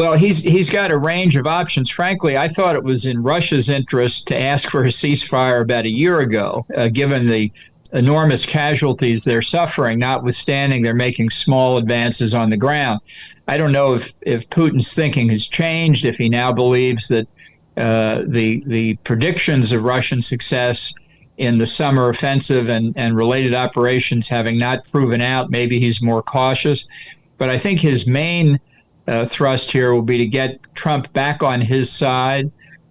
Well, he's got a range of options. Frankly, I thought it was in Russia's interest to ask for a ceasefire about a year ago, given the enormous casualties they're suffering, notwithstanding they're making small advances on the ground. I don't know if Putin's thinking has changed, if he now believes that the predictions of Russian success in the summer offensive and related operations having not proven out, maybe he's more cautious. But I think his main thrust here will be to get Trump back on his side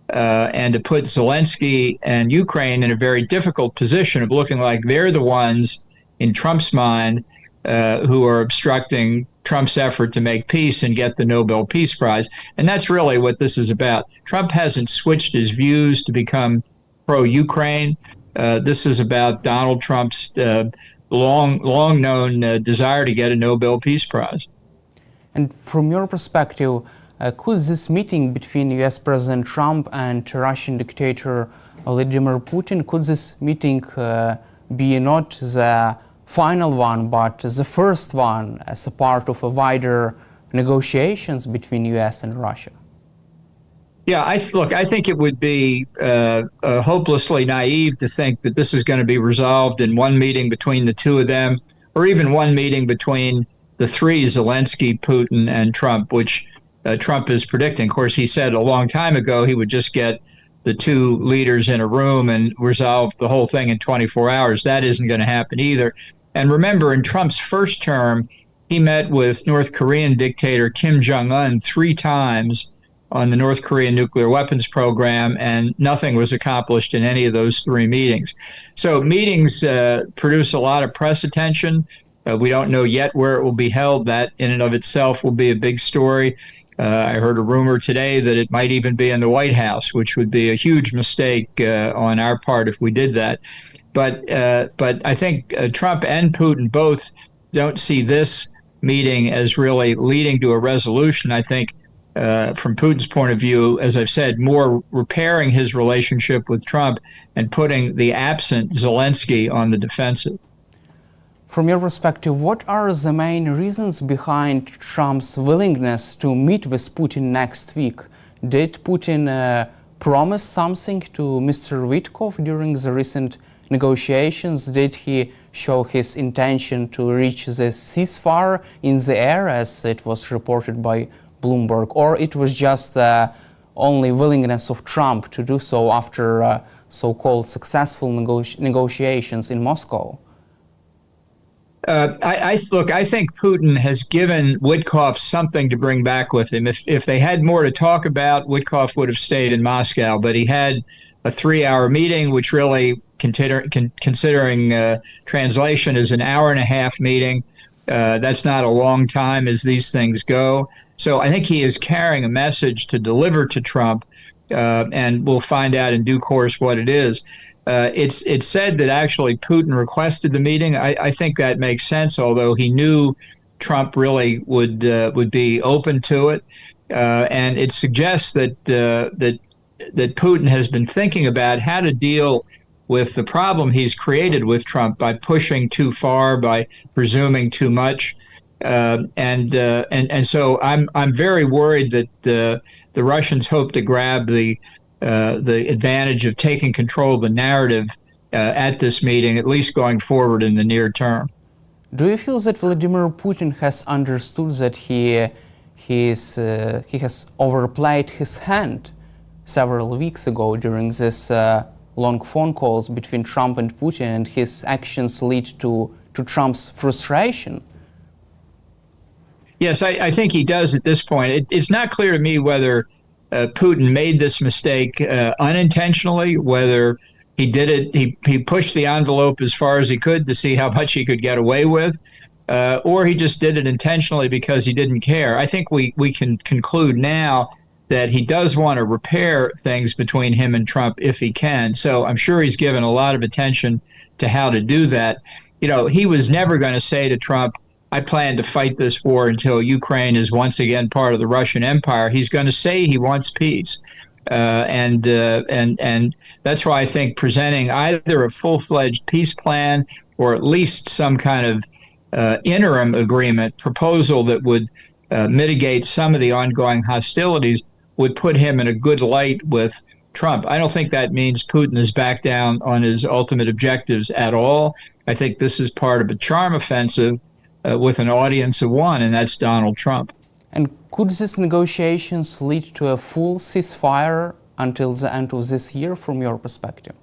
and to put Zelensky and Ukraine in a very difficult position of looking like they're the ones, in Trump's mind, who are obstructing Trump's effort to make peace and get the Nobel Peace Prize. And that's really what this is about. Trump hasn't switched his views to become pro-Ukraine. This is about Donald Trump's long known desire to get a Nobel Peace Prize. And from your perspective, could this meeting between U.S. President Trump and Russian dictator Vladimir Putin, could this meeting be not the final one, but the first one as a part of a wider negotiations between U.S. and Russia? Yeah, I think it would be hopelessly naive to think that this is going to be resolved in one meeting between the two of them, or even one meeting between the three, Zelensky, Putin, and Trump, which Trump is predicting. Of course, he said a long time ago he would just get the two leaders in a room and resolve the whole thing in 24 hours. That isn't going to happen either. And remember, in Trump's first term, he met with North Korean dictator Kim Jong-un 3 times on the North Korean nuclear weapons program, and nothing was accomplished in any of those 3 meetings. So meetings produce a lot of press attention. We don't know yet where it will be held. That in and of itself will be a big story. I heard a rumor today that it might even be in the White House, which would be a huge mistake on our part if we did that. But I think Trump and Putin both don't see this meeting as really leading to a resolution. I think from Putin's point of view, as I've said, more repairing his relationship with Trump and putting the absent Zelensky on the defensive. From your perspective, what are the main reasons behind Trump's willingness to meet with Putin next week? Did Putin promise something to Mr. Witkoff during the recent negotiations? Did he show his intention to reach the ceasefire in the air, as it was reported by Bloomberg, or it was just only willingness of Trump to do so after so-called successful negotiations in Moscow? I think Putin has given Witkoff something to bring back with him. If they had more to talk about, Witkoff would have stayed in Moscow, but he had a 3-hour meeting, which really, considering translation, is an hour-and-a-half meeting. That's not a long time as these things go. So I think he is carrying a message to deliver to Trump, and we'll find out in due course what it is. It's said that actually Putin requested the meeting. I think that makes sense, although he knew Trump really would be open to it, and it suggests that Putin has been thinking about how to deal with the problem he's created with Trump by pushing too far, by presuming too much, and so I'm very worried that the Russians hope to grab the advantage of taking control of the narrative at this meeting, at least going forward in the near term. Do you feel that Vladimir Putin has understood that he has overplayed his hand several weeks ago during this long phone calls between Trump and Putin, and his actions lead to Trump's frustration? Yes, I think he does at this point. It's not clear to me whether Putin made this mistake unintentionally, whether he did it, he pushed the envelope as far as he could to see how much he could get away with, or he just did it intentionally because he didn't care. I think we can conclude now that he does want to repair things between him and Trump if he can. So I'm sure he's given a lot of attention to how to do that. You know, he was never going to say to Trump, I plan to fight this war until Ukraine is once again part of the Russian Empire. He's going to say he wants peace. And that's why I think presenting either a full-fledged peace plan or at least some kind of interim agreement proposal that would mitigate some of the ongoing hostilities would put him in a good light with Trump. I don't think that means Putin is back down on his ultimate objectives at all. I think this is part of a charm offensive with an audience of one, and that's Donald Trump. And could these negotiations lead to a full ceasefire until the end of this year, from your perspective?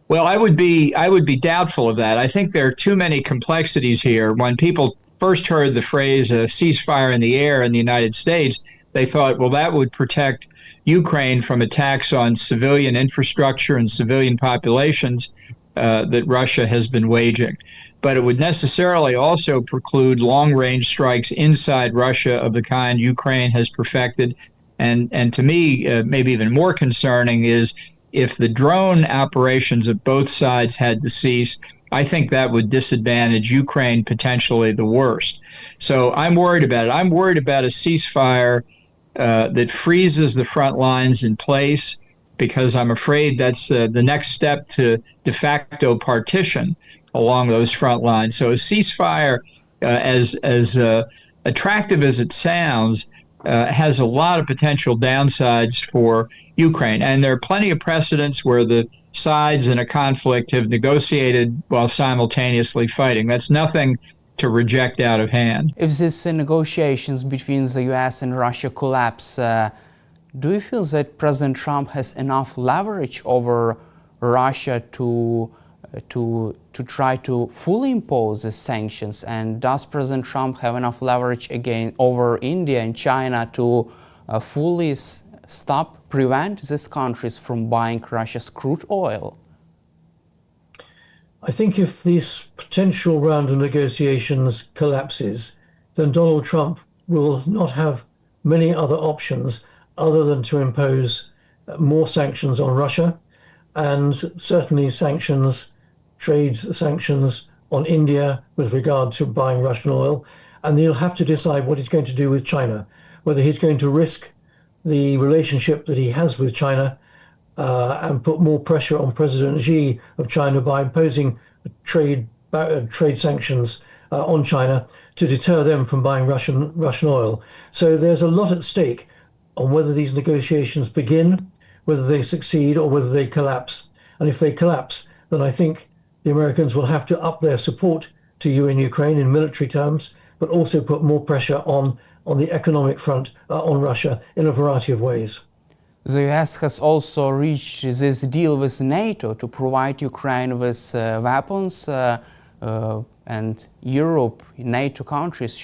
Well, I would be doubtful of that. I think there are too many complexities here. When people first heard the phrase ceasefire in the air in the United States, they thought, well, that would protect Ukraine from attacks on civilian infrastructure and civilian populations that Russia has been waging. But it would necessarily also preclude long-range strikes inside Russia of the kind Ukraine has perfected. And to me, maybe even more concerning is if the drone operations of both sides had to cease, I think that would disadvantage Ukraine potentially the worst. So I'm worried about it. I'm worried about a ceasefire that freezes the front lines in place, because I'm afraid that's the next step to de facto partition along those front lines. So a ceasefire, as attractive as it sounds, has a lot of potential downsides for Ukraine. And there are plenty of precedents where the sides in a conflict have negotiated while simultaneously fighting. That's nothing to reject out of hand. If these negotiations between the US and Russia collapse, do you feel that President Trump has enough leverage over Russia to try to fully impose the sanctions? And does President Trump have enough leverage again over India and China to fully prevent these countries from buying Russia's crude oil? I think if this potential round of negotiations collapses, then Donald Trump will not have many other options other than to impose more sanctions on Russia, and certainly trade sanctions on India with regard to buying Russian oil. And he'll have to decide what he's going to do with China, whether he's going to risk the relationship that he has with China and put more pressure on President Xi of China by imposing trade sanctions on China to deter them from buying Russian oil. So there's a lot at stake on whether these negotiations begin, whether they succeed, or whether they collapse. And if they collapse, then I think the Americans will have to up their support to you in Ukraine in military terms, but also put more pressure on the economic front on Russia in a variety of ways. The US has also reached this deal with NATO to provide Ukraine with weapons, and Europe, NATO countries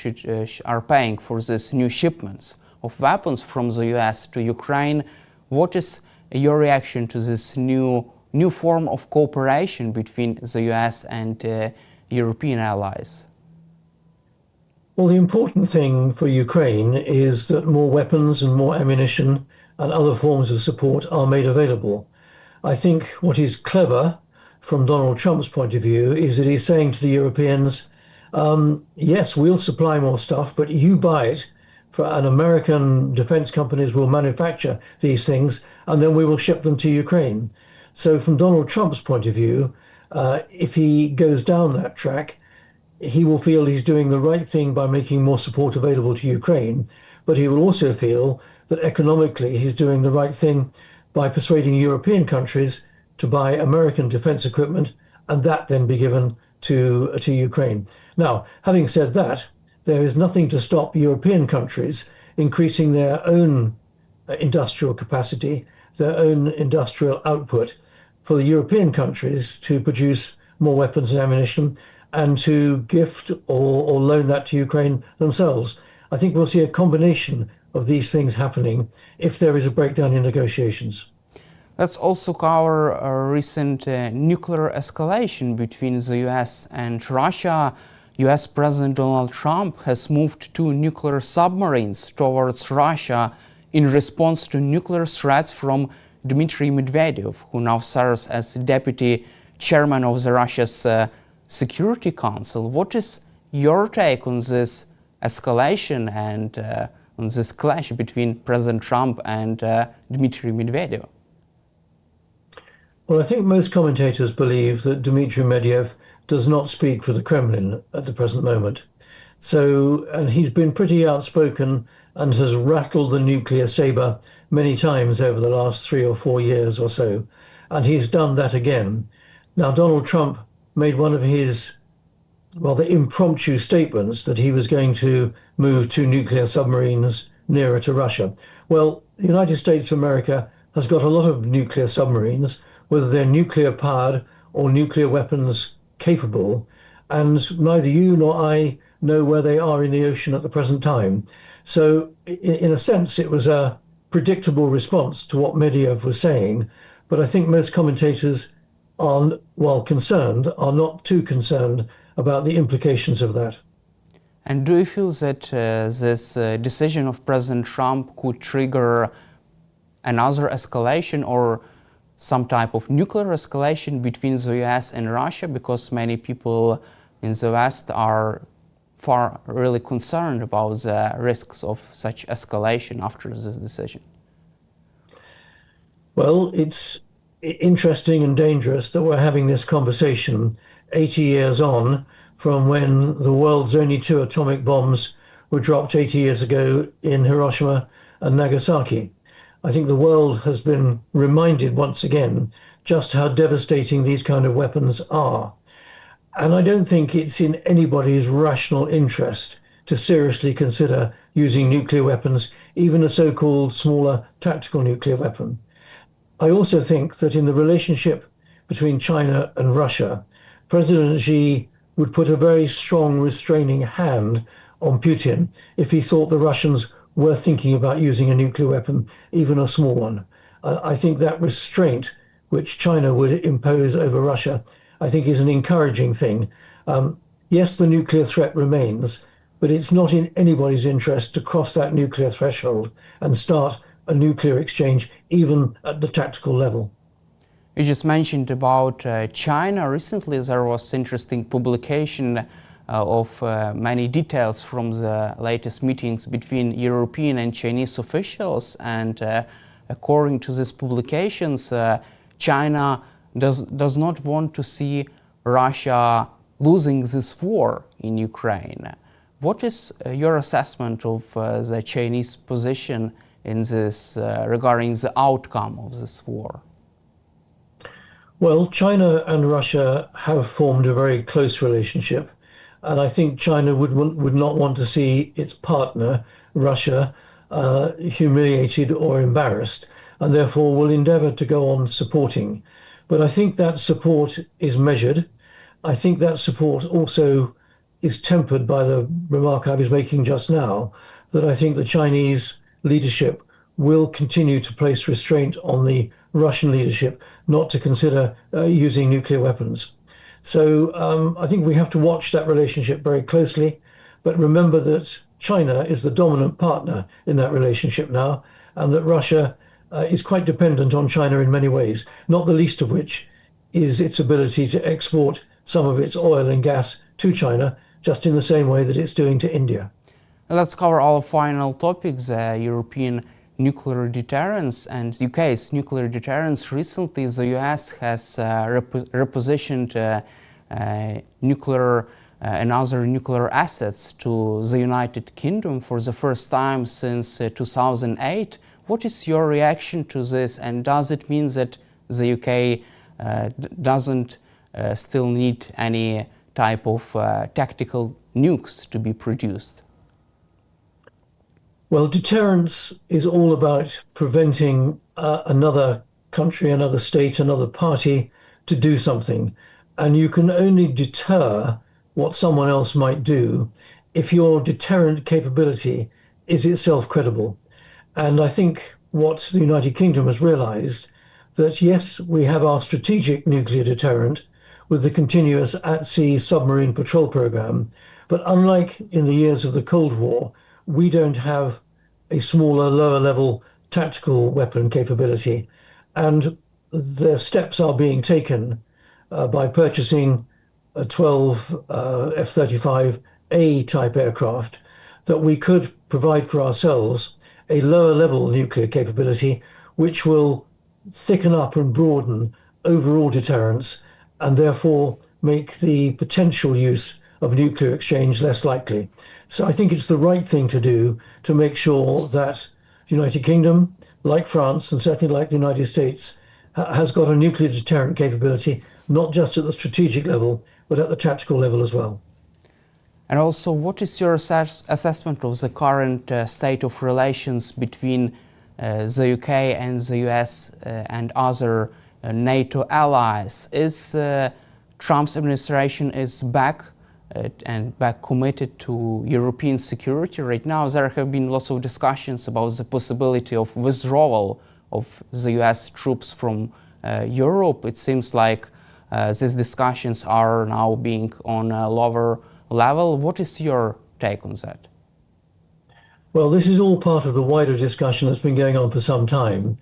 are paying for these new shipments of weapons from the US to Ukraine. What is your reaction to this new form of cooperation between the US and European allies? Well, the important thing for Ukraine is that more weapons and more ammunition and other forms of support are made available. I think what is clever from Donald Trump's point of view is that he's saying to the Europeans, yes, we'll supply more stuff, but you buy it, and American defense companies will manufacture these things, and then we will ship them to Ukraine. So from Donald Trump's point of view, if he goes down that track, he will feel he's doing the right thing by making more support available to Ukraine, but he will also feel that economically he's doing the right thing by persuading European countries to buy American defense equipment, and that then be given to Ukraine. Now, having said that, there is nothing to stop European countries increasing their own industrial capacity, their own industrial output, for the European countries to produce more weapons and ammunition and to gift or loan that to Ukraine themselves. I think we'll see a combination of these things happening if there is a breakdown in negotiations. Let's also cover a recent nuclear escalation between the US and Russia. US President Donald Trump has moved 2 nuclear submarines towards Russia in response to nuclear threats from Dmitry Medvedev, who now serves as deputy chairman of the Russia's Security Council. What is your take on this escalation and on this clash between President Trump and Dmitry Medvedev? Well, I think most commentators believe that Dmitry Medvedev does not speak for the Kremlin at the present moment. So, and he's been pretty outspoken and has rattled the nuclear saber many times over the last 3 or 4 years or so. And he's done that again. Now, Donald Trump made one of his rather impromptu statements that he was going to move 2 nuclear submarines nearer to Russia. Well, the United States of America has got a lot of nuclear submarines, whether they're nuclear powered or nuclear weapons capable, and neither you nor I know where they are in the ocean at the present time. So, in a sense, it was a predictable response to what Medvedev was saying, but I think most commentators are, while concerned, are not too concerned about the implications of that. And do you feel that this decision of President Trump could trigger another escalation or some type of nuclear escalation between the US and Russia? Because many people in the West are really concerned about the risks of such escalation after this decision. Well, it's interesting and dangerous that we're having this conversation 80 years on from when the world's only 2 atomic bombs were dropped 80 years ago in Hiroshima and Nagasaki. I think the world has been reminded once again just how devastating these kind of weapons are. And I don't think it's in anybody's rational interest to seriously consider using nuclear weapons, even a so-called smaller tactical nuclear weapon. I also think that in the relationship between China and Russia, President Xi would put a very strong restraining hand on Putin if he thought the Russians were thinking about using a nuclear weapon, even a small one. I think that restraint which China would impose over Russia, I think is an encouraging thing. Yes, the nuclear threat remains, but it's not in anybody's interest to cross that nuclear threshold and start a nuclear exchange, even at the tactical level. You just mentioned about China. Recently there was interesting publication of many details from the latest meetings between European and Chinese officials, and according to these publications, China does not want to see Russia losing this war in Ukraine. What is your assessment of the Chinese position in this regarding the outcome of this war? Well, China and Russia have formed a very close relationship, and I think China would not want to see its partner, Russia, humiliated or embarrassed, and therefore will endeavor to go on supporting. But I think that support is measured. I think that support also is tempered by the remark I was making just now, that I think the Chinese leadership will continue to place restraint on the Russian leadership not to consider using nuclear weapons. So I think we have to watch that relationship very closely, but remember that China is the dominant partner in that relationship now, and that Russia is quite dependent on China in many ways, not the least of which is its ability to export some of its oil and gas to China, just in the same way that it's doing to India. Let's cover our final topics, European nuclear deterrence and UK's nuclear deterrence. Recently, the US has repositioned nuclear and other nuclear assets to the United Kingdom for the first time since 2008. What is your reaction to this, and does it mean that the UK doesn't still need any type of tactical nukes to be produced? Well, deterrence is all about preventing another country, another state, another party to do something. And you can only deter what someone else might do if your deterrent capability is itself credible. And I think what the United Kingdom has realized, that yes, we have our strategic nuclear deterrent with the continuous at-sea submarine patrol program, but unlike in the years of the Cold War, we don't have a smaller, lower-level tactical weapon capability. And the steps are being taken by purchasing 12 F-35A type aircraft that we could provide for ourselves a lower-level nuclear capability, which will thicken up and broaden overall deterrence and therefore make the potential use of nuclear exchange less likely. So I think it's the right thing to do to make sure that the United Kingdom, like France, and certainly like the United States, has got a nuclear deterrent capability, not just at the strategic level, but at the tactical level as well. And also, what is your assessment of the current state of relations between the UK and the US and other NATO allies? Is Trump's administration is back committed to European security? Right now, there have been lots of discussions about the possibility of withdrawal of the US troops from Europe. It seems like these discussions are now being on a lower level. What is your take on that? Well, this is all part of the wider discussion that's been going on for some time.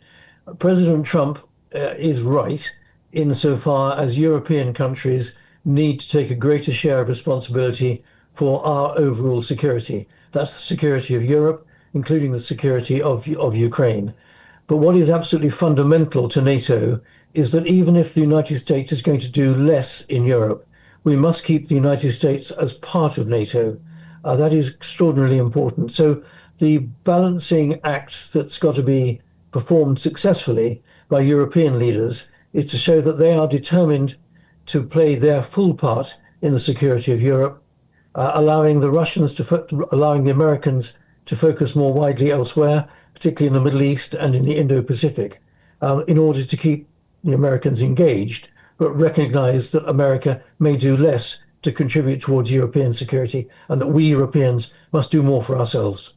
President Trump is right insofar as European countries need to take a greater share of responsibility for our overall security. That's the security of Europe, including the security of Ukraine. But what is absolutely fundamental to NATO is that even if the United States is going to do less in Europe, we must keep the United States as part of NATO. That is extraordinarily important. So the balancing act that's got to be performed successfully by European leaders is to show that they are determined to play their full part in the security of Europe, allowing the allowing the Americans to focus more widely elsewhere, particularly in the Middle East and in the Indo-Pacific, in order to keep the Americans engaged, but recognize that America may do less to contribute towards European security and that we Europeans must do more for ourselves.